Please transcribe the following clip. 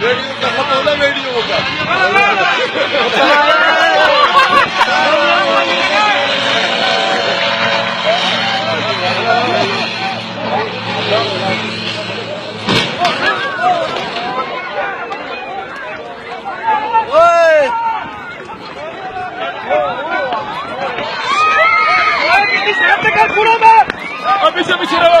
video का खत्म होना वीडियो होगा पीछे पीछे रहो